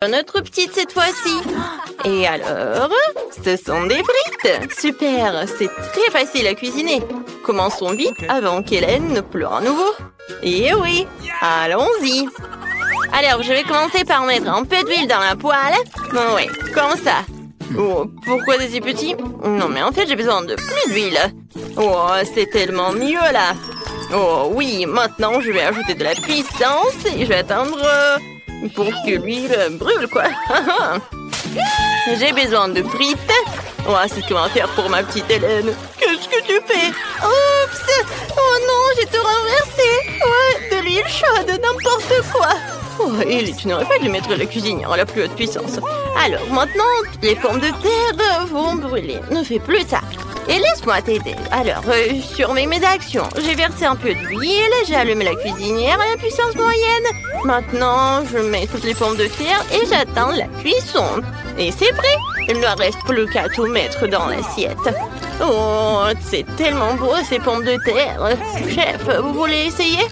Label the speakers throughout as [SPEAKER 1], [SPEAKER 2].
[SPEAKER 1] Notre petite cette fois-ci. Et alors, ce sont des frites. Super, c'est très facile à cuisiner. Commençons vite avant qu'Hélène ne pleure à nouveau. Et oui, allons-y. Alors, je vais commencer par mettre un peu d'huile dans la poêle. Oui, comme ça. Oh, pourquoi c'est si petit? Non, mais en fait, j'ai besoin de plus d'huile. Oh, c'est tellement mieux là. Oh oui, maintenant, je vais ajouter de la puissance et je vais attendre pour que l'huile brûle, quoi. J'ai besoin de frites. Oh, c'est ce qu'on va faire pour ma petite Hélène. Qu'est-ce que tu fais? Oups! Oh non, j'ai tout renversé. Ouais, de l'huile chaude, n'importe quoi. Oh, Ellie, tu n'aurais pas dû mettre la cuisinière à la plus haute puissance. Alors, maintenant, les pommes de terre vont brûler. Ne fais plus ça. Et laisse-moi t'aider. Alors, surveille mes actions. J'ai versé un peu d'huile, j'ai allumé la cuisinière à la puissance moyenne. Maintenant, je mets toutes les pommes de terre et j'attends la cuisson. Et c'est prêt. Il ne reste plus qu'à tout mettre dans l'assiette. Oh, c'est tellement beau ces pommes de terre. Chef, vous voulez essayer?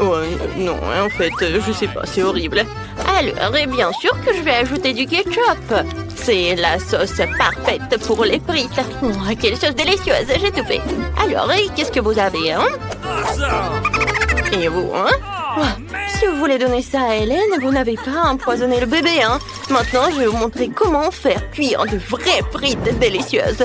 [SPEAKER 1] Oh, non, en fait, je sais pas, c'est horrible. Alors, et bien sûr que je vais ajouter du ketchup. C'est la sauce parfaite pour les frites. Oh, quelle sauce délicieuse, j'ai tout fait. Alors, et qu'est-ce que vous avez, hein? Et vous, hein? Oh, si vous voulez donner ça à Hélène, vous n'avez pas empoisonné le bébé, hein? Maintenant, je vais vous montrer comment faire cuire de vraies frites délicieuses.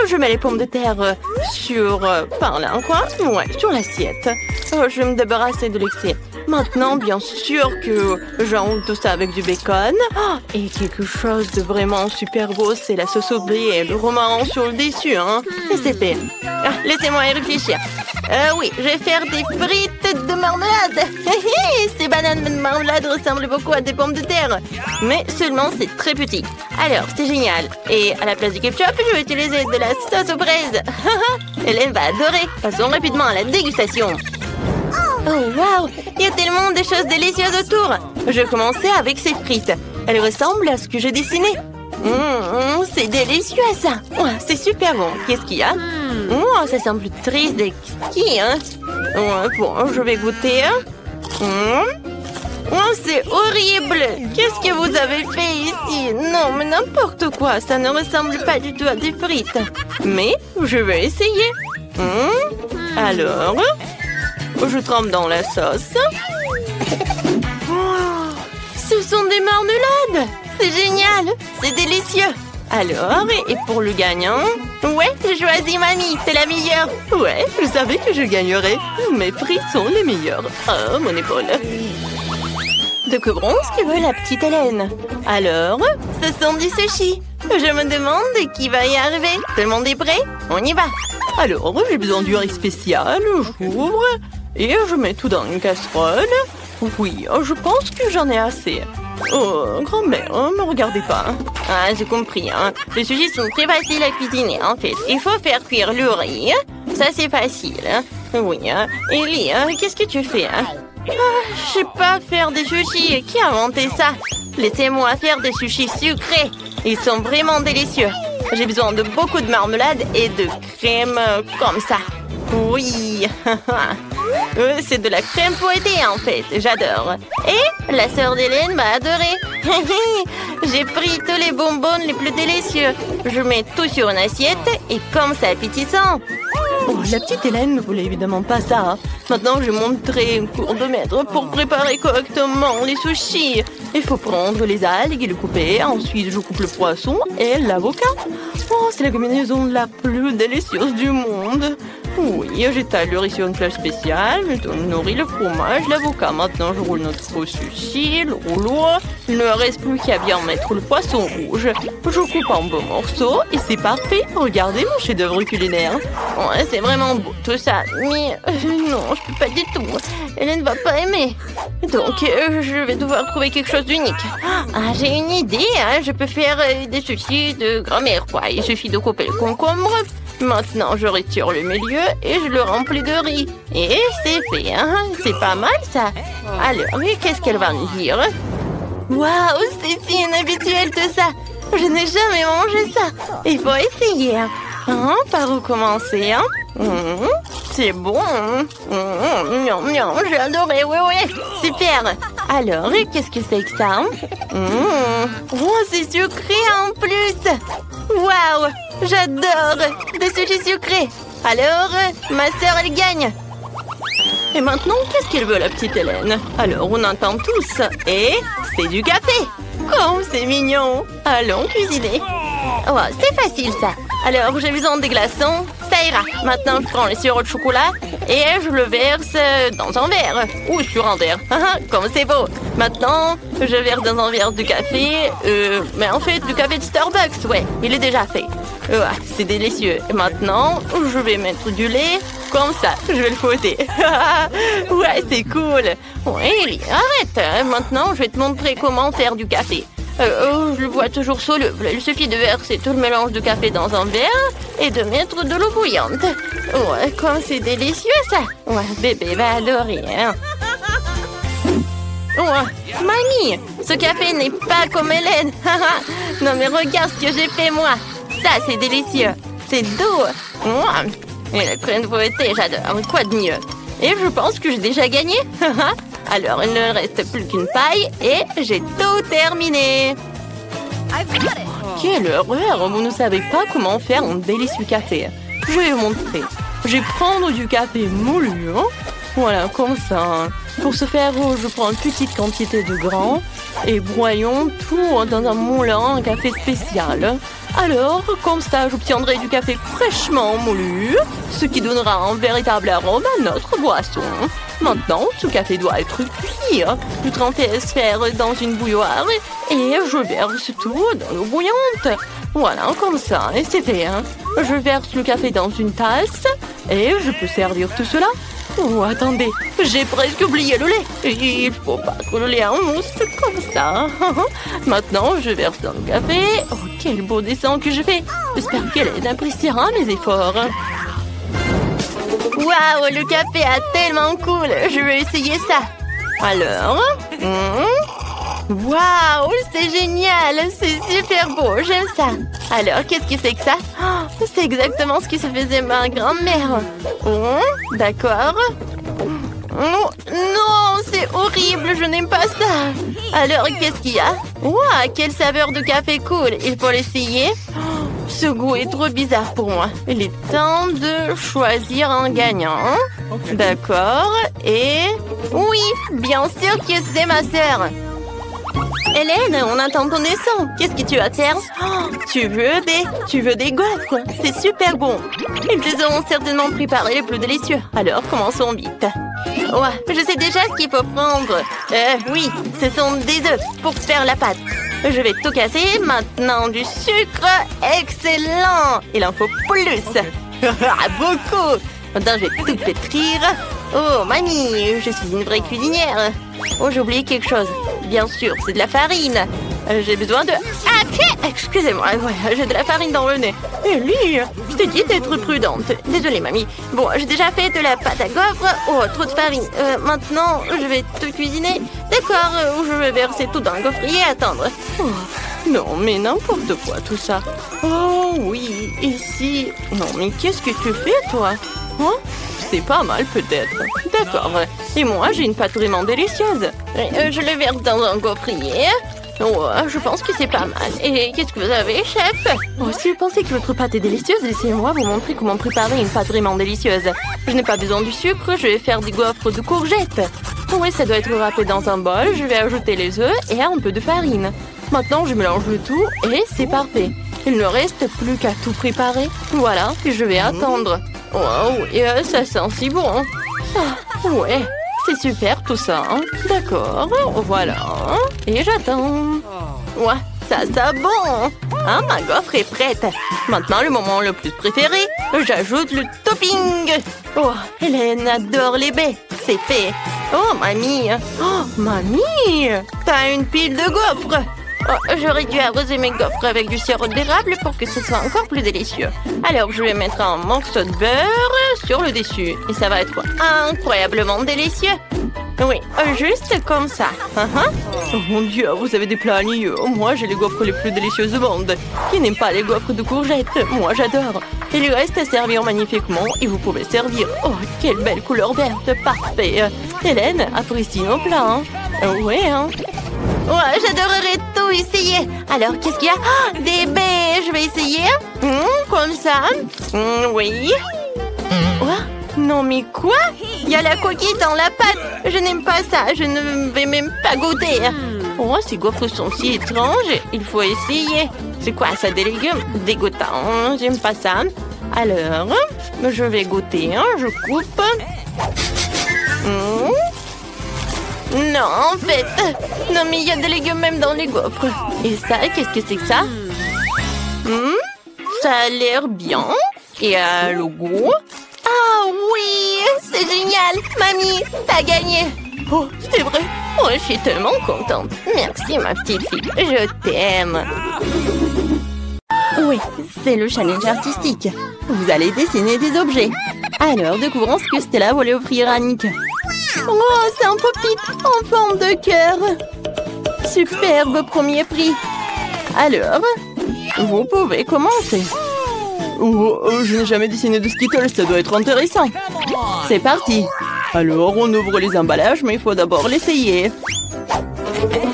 [SPEAKER 1] Je mets les pommes de terre sur... par là, quoi? Ouais, sur l'assiette. Je vais me débarrasser de l'excès. Maintenant, bien sûr que j'enroule tout ça avec du bacon. Oh, et quelque chose de vraiment super beau, c'est la sauce au blé et le romarin sur le dessus, hein? Et c'est fait. Ah, laissez-moi y réfléchir. Oui, je vais faire des frites de marmelade. Ces bananes de marmelade ressemblent beaucoup à des pommes de terre. Mais seulement c'est très petit. Alors, c'est génial. Et à la place du ketchup, je vais utiliser de la sauce aux fraises. Hélène va adorer. Passons rapidement à la dégustation. Oh, waouh! Il y a tellement de choses délicieuses autour. Je vais commencer avec ces frites. Elles ressemblent à ce que j'ai dessiné. C'est délicieux, ça. Oh, c'est super bon. Qu'est-ce qu'il y a? Oh, ça semble triste et ski, hein? Bon, je vais goûter. Oh, c'est horrible! Qu'est-ce que vous avez fait ici? Non, mais n'importe quoi. Ça ne ressemble pas du tout à des frites. Mais je vais essayer. Alors... je trempe dans la sauce. Oh, ce sont des marmelades! C'est génial! C'est délicieux! Alors, et pour le gagnant? Ouais, j'ai choisi mamie, c'est la meilleure! Ouais, je savais que je gagnerais. Mes frites sont les meilleures. Oh, mon épaule! De que bronze que veut la petite Hélène? Alors, ce sont des sushis. Je me demande qui va y arriver. Tout le monde est prêt? On y va! Alors, j'ai besoin du riz spécial. J'ouvre et je mets tout dans une casserole. Oui, je pense que j'en ai assez. Oh, grand-mère, me regardez pas. Ah, j'ai compris, hein. Les sushis sont très faciles à cuisiner, en fait. Il faut faire cuire le riz. Ça, c'est facile. Oui, hein. Ellie, qu'est-ce que tu fais, hein? Je sais pas faire des sushis. Qui a inventé ça? Laissez-moi faire des sushis sucrés. Ils sont vraiment délicieux. J'ai besoin de beaucoup de marmelade et de crème comme ça. Oui. C'est de la crème fouettée en fait. J'adore. Et la sœur d'Hélène va adorer. J'ai pris tous les bonbons les plus délicieux. Je mets tout sur une assiette et comme c'est appétissant. Oh, la petite Hélène ne voulait évidemment pas ça. Hein. Maintenant, je montrerai un cours de maître pour préparer correctement les sushis. Il faut prendre les algues et les couper. Ensuite, je coupe le poisson et l'avocat. Oh, c'est la combinaison la plus délicieuse du monde. Oui, j'étale le riz sur une plage spéciale, je nourris le fromage, l'avocat. Maintenant, je roule notre sushi, le rouleau. Il ne reste plus qu'à bien mettre le poisson rouge. Je coupe en beaux morceaux et c'est parfait. Regardez mon chef-d'œuvre culinaire. Ouais, c'est vraiment beau tout ça, mais non, je peux pas du tout. Hélène va pas aimer. Donc, je vais devoir trouver quelque chose d'unique. Ah, j'ai une idée, hein. Je peux faire des sushis de grand-mère, quoi. Il suffit de couper le concombre. Maintenant, je retire le milieu et je le remplis de riz. Et c'est fait, hein? C'est pas mal, ça. Alors, qu'est-ce qu'elle va me dire? Waouh, c'est si inhabituel tout ça. Je n'ai jamais mangé ça. Il faut essayer. Par où commencer, hein? C'est bon. J'ai adoré, oui. Super. Alors, qu'est-ce que c'est que ça? Oh, c'est sucré en plus. Waouh, j'adore des sushis sucrés. Alors, ma sœur, elle gagne. Et maintenant, qu'est-ce qu'elle veut, la petite Hélène? Alors, on entend tous. Et c'est du café. Oh, c'est mignon. Allons cuisiner. Oh, c'est facile, ça. Alors, j'ai besoin des glaçons. Ça ira. Maintenant, je prends le sirop de chocolat et je le verse dans un verre. Ou sur un verre. Comme c'est beau. Maintenant, je verse dans un verre de café. Mais en fait, du café de Starbucks, ouais. Il est déjà fait. C'est délicieux. Et maintenant, je vais mettre du lait. Comme ça, je vais le fouetter. Ouais, c'est cool. Ouais, Ellie, arrête. Maintenant, je vais te montrer comment faire du café. Je le vois toujours soluble. Il suffit de verser tout le mélange de café dans un verre et de mettre de l'eau bouillante. Ouais, comme c'est délicieux, ça. Ouais, bébé va adorer, hein. Ouais, mamie, ce café n'est pas comme Hélène. Non, mais regarde ce que j'ai fait, moi. Ça, c'est délicieux. C'est doux. Et la crème fouettée, j'adore. Quoi de mieux? Et je pense que j'ai déjà gagné. Alors, il ne reste plus qu'une paille et j'ai tout terminé. Quelle horreur! Vous ne savez pas comment faire un délicieux café. Je vais vous montrer. Je vais prendre du café moulu. Voilà, comme ça. Pour ce faire, je prends une petite quantité de grains et broyons tout dans un moulin à café spécial. Alors, comme ça, j'obtiendrai du café fraîchement moulu, ce qui donnera un véritable arôme à notre boisson. Maintenant, ce café doit être cuit. Je transfère dans une bouilloire et je verse tout dans l'eau bouillante. Voilà, comme ça, et c'est fait. Je verse le café dans une tasse et je peux servir tout cela. Oh, attendez, j'ai presque oublié le lait. Il faut pas que le lait en mousse comme ça. Maintenant, je verse dans le café. Oh, quel beau dessin que je fais. J'espère qu'elle appréciera mes efforts. Waouh, le café est tellement cool. Je vais essayer ça. Alors, waouh, c'est génial. C'est super beau, j'aime ça. Alors, qu'est-ce que c'est que ça? C'est exactement ce qui se faisait ma grand-mère. D'accord. Non, c'est horrible, je n'aime pas ça. Alors, qu'est-ce qu'il y a? Waouh, quelle saveur de café cool. Il faut l'essayer. Ce goût est trop bizarre pour moi. Il est temps de choisir un gagnant. D'accord. Et... oui, bien sûr que c'est ma sœur. Hélène, on attend ton dessin. Qu'est-ce que tu vas faire? Tu veux des gaufres? C'est super bon. Ils les auront certainement préparés les plus délicieux. Alors, commençons vite. Ouais, je sais déjà ce qu'il faut prendre. Oui, ce sont des œufs pour faire la pâte. Je vais tout casser. Maintenant, du sucre. Excellent. Il en faut plus. Beaucoup. Maintenant, je vais tout pétrir. Oh, mamie, je suis une vraie cuisinière. Oh, j'ai oublié quelque chose. Bien sûr, c'est de la farine. J'ai besoin de... Ah, excusez-moi, ouais, j'ai de la farine dans le nez. Ellie, je t'ai dit d'être prudente. Désolée, mamie. Bon, j'ai déjà fait de la pâte à gaufres. Oh, trop de farine. Maintenant, je vais tout cuisiner. D'accord, je vais verser tout dans le gaufrier et attendre. Oh, non, mais n'importe quoi, tout ça. Oh, oui, ici... Non, mais qu'est-ce que tu fais, toi? Hein? C'est pas mal, peut-être. D'accord. Et moi, j'ai une pâte vraiment délicieuse. Je le verse dans un gaufrier. Oh, je pense que c'est pas mal. Et qu'est-ce que vous avez, chef? Oh, si vous pensez que votre pâte est délicieuse, laissez-moi vous montrer comment préparer une pâte vraiment délicieuse. Je n'ai pas besoin du sucre, je vais faire des gaufres de courgettes. Oui, ça doit être râpé dans un bol. Je vais ajouter les œufs et un peu de farine. Maintenant, je mélange le tout et c'est parfait. Il ne reste plus qu'à tout préparer. Voilà, je vais attendre. Wow, et ça sent si bon. Ah, ouais, c'est super tout ça. D'accord, voilà. Et j'attends. Ouais, ça sent bon. Ah, ma gaufre est prête. Maintenant, le moment le plus préféré. J'ajoute le topping. Oh, Hélène adore les baies. C'est fait. Oh, mamie. Oh, mamie. T'as une pile de gaufres. Oh, j'aurais dû arroser mes gaufres avec du sirop d'érable pour que ce soit encore plus délicieux. Alors, je vais mettre un morceau de beurre sur le dessus. Et ça va être incroyablement délicieux. Oui, juste comme ça. Oh mon Dieu, vous avez des plats agneux. Moi, j'ai les gaufres les plus délicieuses du monde. Qui n'aime pas les gaufres de courgettes? Moi, j'adore. Il lui reste à servir magnifiquement et vous pouvez servir. Oh, quelle belle couleur verte, parfait. Hélène, apprécie nos plats. Ouais, hein. Ouais, j'adorerais tout essayer. Alors, qu'est-ce qu'il y a? Ah, des baies. Je vais essayer. Comme ça. Oui. Quoi? Non, mais quoi? Il y a la coquille dans la pâte. Je n'aime pas ça. Je ne vais même pas goûter. Oh, ces gaufres sont si étranges. Il faut essayer. C'est quoi ça, des légumes? Dégoûtant. J'aime pas ça. Alors, je vais goûter. Je coupe. Non, en fait. Non, mais il y a des légumes même dans les gaufres. Et ça, qu'est-ce que c'est que ça? Ça a l'air bien. Et le goût? Ah oui, c'est génial. Mamie, t'as gagné. Oh, c'est vrai. Oh, je suis tellement contente. Merci, ma petite fille. Je t'aime. Oui, c'est le challenge artistique. Vous allez dessiner des objets. Alors, découvrons ce que Stella voulait offrir à Nick. Oh, c'est un pop-it en forme de cœur. Superbe premier prix. Alors, vous pouvez commencer.
[SPEAKER 2] Oh, je n'ai jamais dessiné de Skittles, ça doit être intéressant.
[SPEAKER 1] C'est parti.
[SPEAKER 2] Alors, on ouvre les emballages, mais il faut d'abord l'essayer.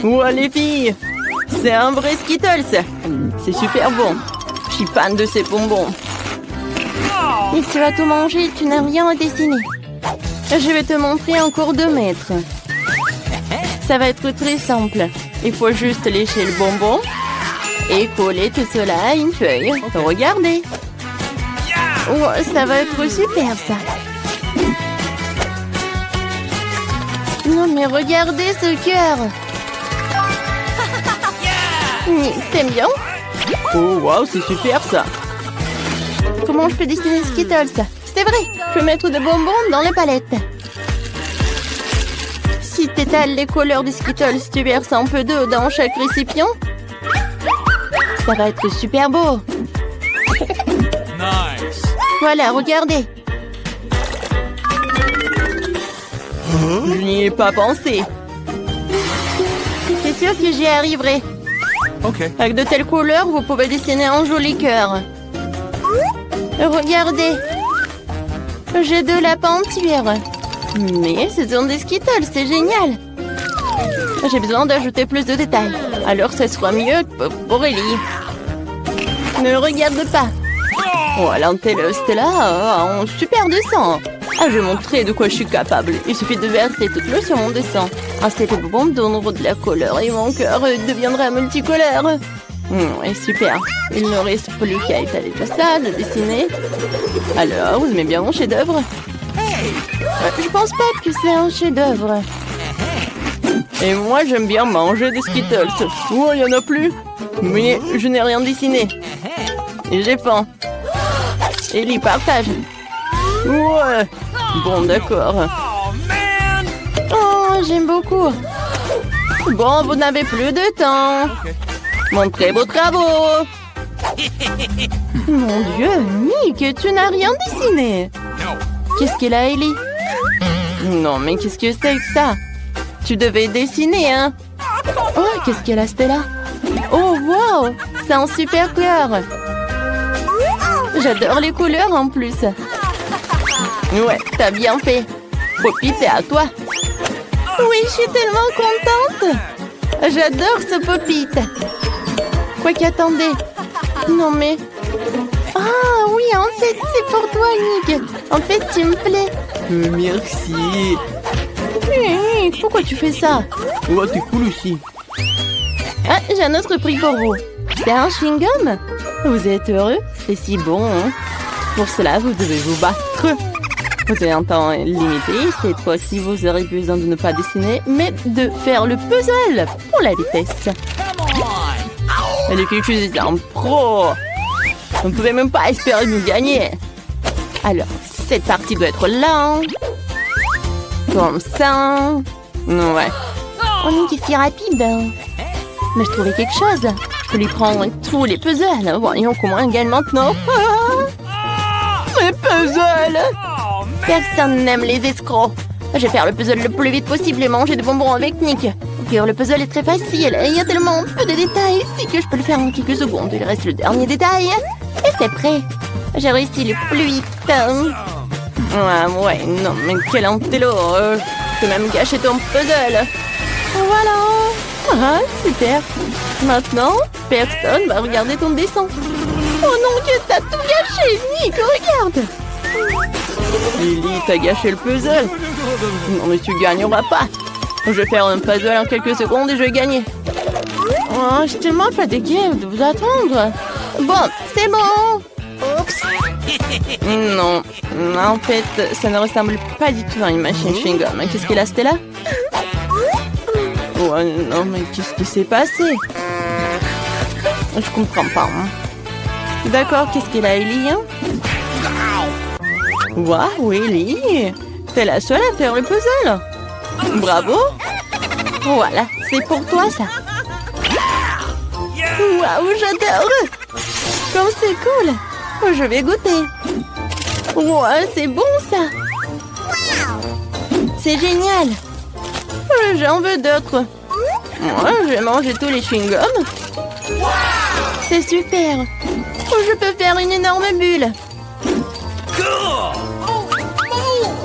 [SPEAKER 1] Ouais, les filles, c'est un vrai Skittles. C'est super bon. Je suis fan de ces bonbons. Et tu vas tout manger, tu n'as rien à dessiner. Je vais te montrer en cours de maître. Ça va être très simple. Il faut juste lécher le bonbon et coller tout cela à une feuille. Regardez. Oh, ça va être super, ça. Non, mais regardez ce cœur. T'aimes bien?
[SPEAKER 2] Oh, waouh, c'est super, ça.
[SPEAKER 1] Comment je peux dessiner Skittles? C'est vrai, je peux mettre des bonbons dans les palettes. Si tu étales les couleurs des Skittles, tu verses un peu d'eau dans chaque récipient. Ça va être super beau.
[SPEAKER 3] Nice.
[SPEAKER 1] Voilà, regardez.
[SPEAKER 2] Je n'y ai pas pensé.
[SPEAKER 1] C'est sûr que j'y arriverai.
[SPEAKER 3] Ok.
[SPEAKER 1] Avec de telles couleurs, vous pouvez dessiner un joli cœur. Regardez. J'ai de la peinture. Mais ce sont des Skittles, c'est génial. J'ai besoin d'ajouter plus de détails. Alors ce sera mieux pour Ellie. Ne regarde pas. Oh, l'Antelle Stella a un super dessin. Ah, je vais montrer de quoi je suis capable. Il suffit de verser toute l'eau sur mon dessin. Ainsi, les bonbons donneront de la couleur et mon cœur deviendra multicolore. Ouais, super. Il ne reste plus qu'à étaler tout ça, de dessiner. Alors, vous aimez bien mon chef-d'œuvre? Je pense pas que c'est un chef-d'œuvre.
[SPEAKER 2] Et moi, j'aime bien manger des Skittles. Oh, il y en a plus. Mais je n'ai rien dessiné.
[SPEAKER 1] Et j'ai faim. Ellie, partage.
[SPEAKER 2] Ouais. Bon, d'accord.
[SPEAKER 1] Oh, j'aime beaucoup. Bon, vous n'avez plus de temps. Montrez vos travaux. Mon Dieu, Nick, tu n'as rien dessiné. Qu'est-ce qu'elle a, Ellie? Non, mais qu'est-ce que c'est que ça? Tu devais dessiner, hein? Oh, qu'est-ce qu'elle a, Stella? Oh, wow! C'est un super cœur. J'adore les couleurs en plus. Ouais, t'as bien fait. Poppy, c'est à toi. Oui, je suis tellement contente. J'adore ce Poppy. Quoi qu'attendez. Non mais... Ah oui, en fait, c'est pour toi, Nick. En fait, tu me plais.
[SPEAKER 2] Merci.
[SPEAKER 1] Pourquoi tu fais ça?
[SPEAKER 2] Oh, t'es cool aussi.
[SPEAKER 1] Ah, j'ai un autre prix pour vous. C'est un chewing-gum. Vous êtes heureux? C'est si bon, hein? Pour cela, vous devez vous battre. Vous avez un temps limité. Cette fois-ci, vous aurez besoin de ne pas dessiner, mais de faire le puzzle pour la vitesse.
[SPEAKER 2] Les filles, je suis un pro. Vous ne pouvez même pas espérer nous gagner.
[SPEAKER 1] Alors, cette partie doit être là. Comme ça.
[SPEAKER 2] Ouais.
[SPEAKER 1] On est si rapide. Mais je trouvais quelque chose. Je peux lui prendre tous les puzzles. Voyons comment elle gagne maintenant.
[SPEAKER 2] Mes puzzles.
[SPEAKER 1] Personne n'aime les escrocs. Je vais faire le puzzle le plus vite possible et manger des bonbons avec Nick. Car le puzzle est très facile. Il y a tellement peu de détails. C'est que je peux le faire en quelques secondes. Il reste le dernier détail. Et c'est prêt. J'ai réussi le plus vite.
[SPEAKER 2] Ouais, non, mais quel antélo. Je peux même gâcher ton puzzle.
[SPEAKER 1] Voilà. Ah, super. Maintenant, personne va regarder ton dessin. Oh non, que t'as tout gâché, Nick, regarde.
[SPEAKER 2] Lily, t'as gâché le puzzle. Non, mais tu gagneras pas. Je vais faire un puzzle en quelques secondes et je vais gagner.
[SPEAKER 1] Oh, je suis tellement fatiguée de vous attendre. Bon, c'est bon. Oups.
[SPEAKER 2] Non, en fait, ça ne ressemble pas du tout à une machine chewing-gum. Qu'est-ce qu'elle a, Stella? Oh non, mais qu'est-ce qui s'est passé? Je comprends pas. Hein.
[SPEAKER 1] D'accord, qu'est-ce qu'elle a, Ellie?
[SPEAKER 2] Waouh, Ellie! T'es la seule à faire le puzzle! Bravo!
[SPEAKER 1] Voilà, c'est pour toi, ça. Waouh, j'adore! Comme c'est cool! Je vais goûter. Ouais, c'est bon, ça! C'est génial! J'en veux d'autres.
[SPEAKER 2] Moi, je vais manger tous les chewing-gums.
[SPEAKER 1] C'est super! Je peux faire une énorme bulle.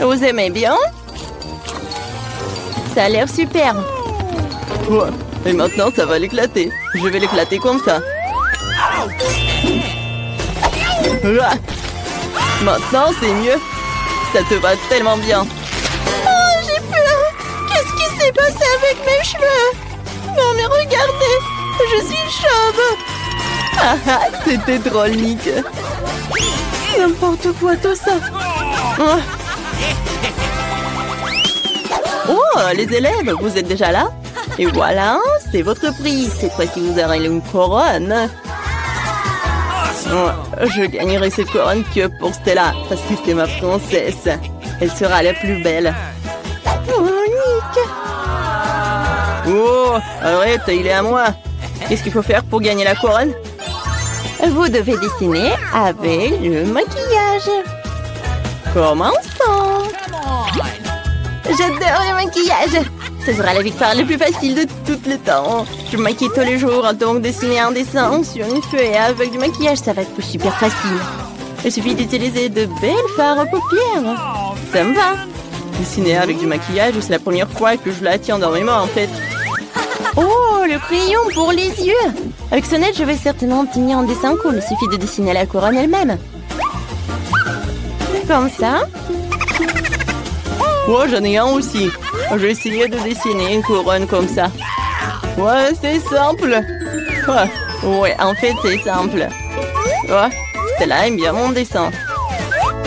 [SPEAKER 2] Vous aimez bien?
[SPEAKER 1] Ça a l'air super.
[SPEAKER 2] Ouais. Et maintenant, ça va l'éclater. Je vais l'éclater comme ça. Maintenant, c'est mieux. Ça te va tellement bien.
[SPEAKER 1] Oh, j'ai peur. Qu'est-ce qui s'est passé avec mes cheveux? Non, mais regardez. Je suis chauve.
[SPEAKER 2] Ah, c'était drôle, Nick.
[SPEAKER 1] N'importe quoi, tout ça.
[SPEAKER 2] Oh, les élèves, vous êtes déjà là? Et voilà, c'est votre prix. Cette fois-ci, vous aurez une couronne. Oh, je gagnerai cette couronne que pour Stella, parce que c'est ma princesse. Elle sera la plus belle.
[SPEAKER 1] Oh, Nick.
[SPEAKER 2] Oh, arrête, il est à moi. Qu'est-ce qu'il faut faire pour gagner la couronne?
[SPEAKER 1] Vous devez dessiner avec le maquillage.
[SPEAKER 2] Commençons.
[SPEAKER 1] J'adore le maquillage. Ce sera la victoire la plus facile de tous les temps.
[SPEAKER 2] Je me maquille tous les jours, donc dessiner un dessin sur une feuille avec du maquillage, ça va être super facile. Il suffit d'utiliser de belles fards aux paupières. Ça me va. Dessiner avec du maquillage, c'est la première fois que je la tiens dans mes mains, en fait.
[SPEAKER 1] Oh, le crayon pour les yeux. Avec ce net, je vais certainement obtenir un dessin cool. Il suffit de dessiner la couronne elle-même. Comme ça.
[SPEAKER 2] Oh, j'en ai un aussi. Je vais essayer de dessiner une couronne comme ça. Ouais, c'est simple. Ouais, en fait, c'est simple. Ouais, Stella aime bien mon dessin.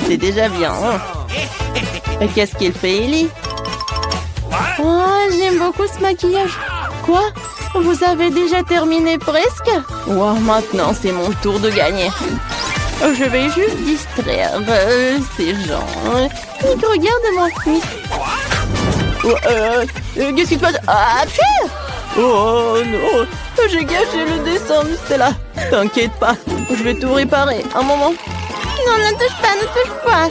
[SPEAKER 2] C'est déjà bien. Et qu'est-ce qu'il fait, Ellie?
[SPEAKER 1] Oh, j'aime beaucoup ce maquillage. Quoi? Vous avez déjà terminé presque?
[SPEAKER 2] Wow, maintenant, c'est mon tour de gagner.
[SPEAKER 1] Je vais juste distraire ces gens. Nick, regarde-moi.
[SPEAKER 2] Qu'est-ce qui se passe? Ah, oh non, j'ai gâché le dessin, Stella. T'inquiète pas, je vais tout réparer. Un moment.
[SPEAKER 1] Non, ne touche pas, ne touche pas.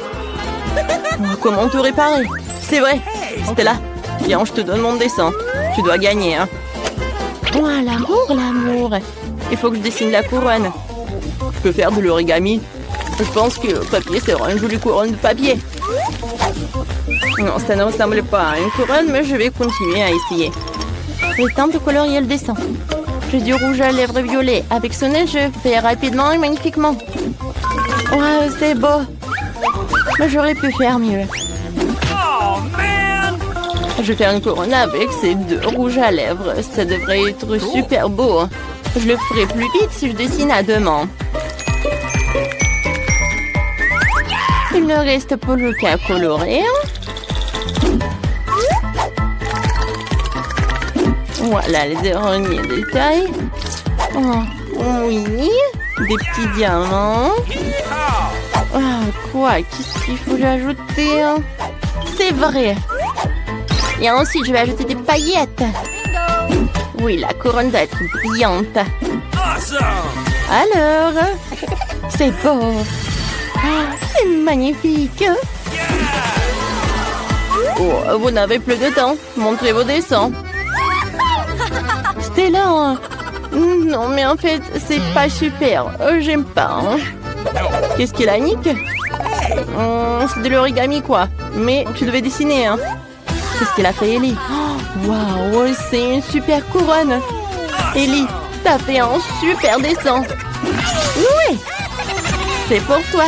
[SPEAKER 2] Comment tout réparer? C'est vrai. Stella, viens, je te donne mon dessin. Tu dois gagner, hein.
[SPEAKER 1] Oh, l'amour, l'amour.
[SPEAKER 2] Il faut que je dessine la couronne. Je peux faire de l'origami. Je pense que le papier sera une jolie couronne de papier. Non, ça ne ressemble pas à une couronne, mais je vais continuer à essayer.
[SPEAKER 1] Il est temps de colorier le dessin. J'ai du rouge à lèvres violet. Avec ce nez, je fais rapidement et magnifiquement. Ouais, c'est beau. Mais j'aurais pu faire mieux.
[SPEAKER 2] Je vais faire une couronne avec ces deux rouges à lèvres. Ça devrait être super beau. Je le ferai plus vite si je dessine à deux mains.
[SPEAKER 1] Il ne reste plus qu'à colorer.
[SPEAKER 2] Voilà les derniers détails.
[SPEAKER 1] Oh, oui,
[SPEAKER 2] des petits diamants.
[SPEAKER 1] Quoi? Qu'est-ce qu'il faut ajouter? C'est vrai. Et ensuite, je vais ajouter des paillettes. Oui, la couronne doit être brillante. Alors, c'est beau. C'est magnifique.
[SPEAKER 2] Oh, vous n'avez plus de temps. Montrez vos dessins.
[SPEAKER 1] Stella.
[SPEAKER 2] Non, mais en fait, c'est pas super. J'aime pas. Hein. Qu'est-ce qu'il a, Nick? C'est de l'origami, quoi. Mais tu devais dessiner, hein.
[SPEAKER 1] Qu'est-ce qu'elle a fait, Ellie?
[SPEAKER 2] Waouh, c'est une super couronne. Ellie, t'as fait un super dessin. Oui, c'est pour toi.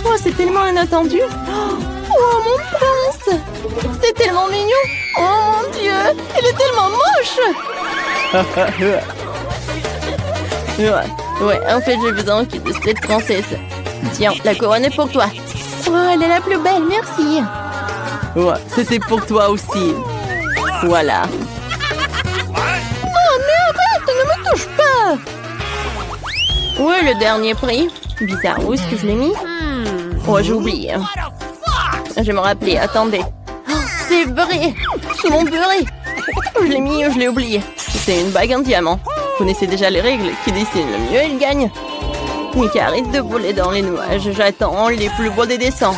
[SPEAKER 2] Oh, c'est tellement inattendu. Oh, mon prince. C'est tellement mignon. Oh, mon Dieu, il est tellement moche. Ouais, en fait, j'ai besoin de cette princesse. Tiens, la couronne est pour toi. Oh, elle est la plus belle, merci. Ouais, c'est pour toi aussi. Voilà. Oh, mais arrête, ne me touche pas. Ouais, le dernier prix. Bizarre, où est-ce que je l'ai mis? Oh, j'ai oublié. Je vais me rappeler, attendez. Oh, c'est vrai, c'est mon beurré. Je l'ai mis, je l'ai oublié. C'est une bague en diamant. Vous connaissez déjà les règles. Qui dessine le mieux, il gagne. Nick, arrête de voler dans les nuages. J'attends les plus beaux des dessins.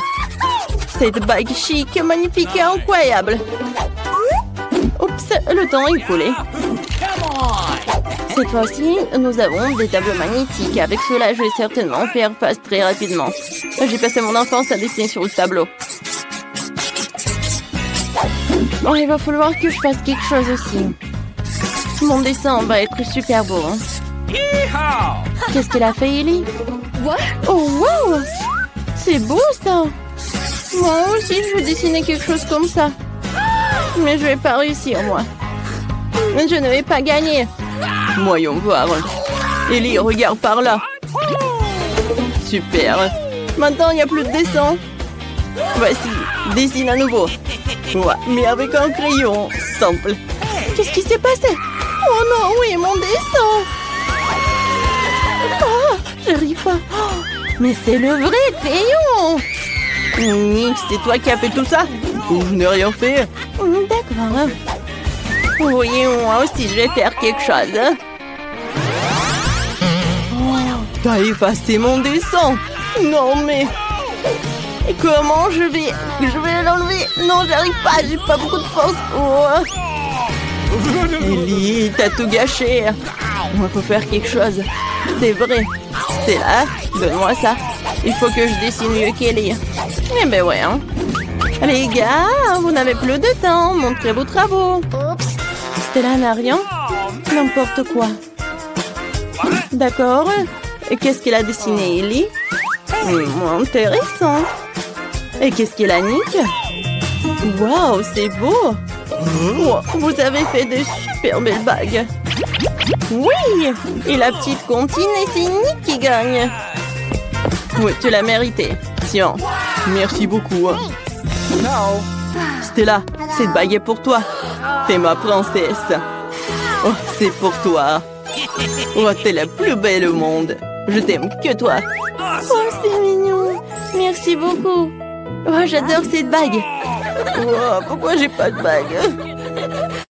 [SPEAKER 2] Cette bague chic, magnifique et incroyable. Oups, le temps est écoulé. Cette fois-ci, nous avons des tableaux magnétiques. Avec cela, je vais certainement faire face très rapidement. J'ai passé mon enfance à dessiner sur le tableau. Bon, il va falloir que je fasse quelque chose aussi. Mon dessin va être super beau. Hein. Qu'est-ce qu'elle a fait, Ellie? Oh, wow! C'est beau, ça! Moi aussi, je veux dessiner quelque chose comme ça. Mais je vais pas réussir, moi. Je ne vais pas gagner. Voyons voir. Ellie, regarde par là. Super. Maintenant, il n'y a plus de dessin. Voici, dessine à nouveau. Ouais, mais avec un crayon. Simple. Qu'est-ce qui s'est passé? Oh non, oui, mon dessin. Oh, j'arrive pas. Oh, mais c'est le vrai crayon. Nick, c'est toi qui as fait tout ça? Je n'ai rien fait. D'accord. Oui, moi aussi, je vais faire quelque chose. Oh, t'as effacé mon dessin. Non, mais... Et comment je vais l'enlever? Non, j'arrive pas, j'ai pas beaucoup de force. Oh. Ellie, t'as tout gâché. Il faut faire quelque chose. C'est vrai. C'est là. Donne-moi ça. Il faut que je dessine mieux qu'Ellie. Eh ben ouais, hein. Les gars, vous n'avez plus de temps. Montrez vos travaux. Stella n'a rien. N'importe quoi. D'accord. Et qu'est-ce qu'elle a dessiné, Ellie? Intéressant. Et qu'est-ce qu'elle a, Nick? Waouh, c'est beau. Wow, vous avez fait de super belles bagues. Oui. Et la petite comptine, et c'est Nick qui gagne. Oui, tu l'as mérité. Tiens, merci beaucoup. Stella, cette bague est pour toi. T'es ma princesse. Oh, c'est pour toi. Oh, t'es la plus belle au monde. Je t'aime que toi. Oh, c'est mignon. Merci beaucoup. Oh, j'adore cette bague. Oh, pourquoi j'ai pas de bague?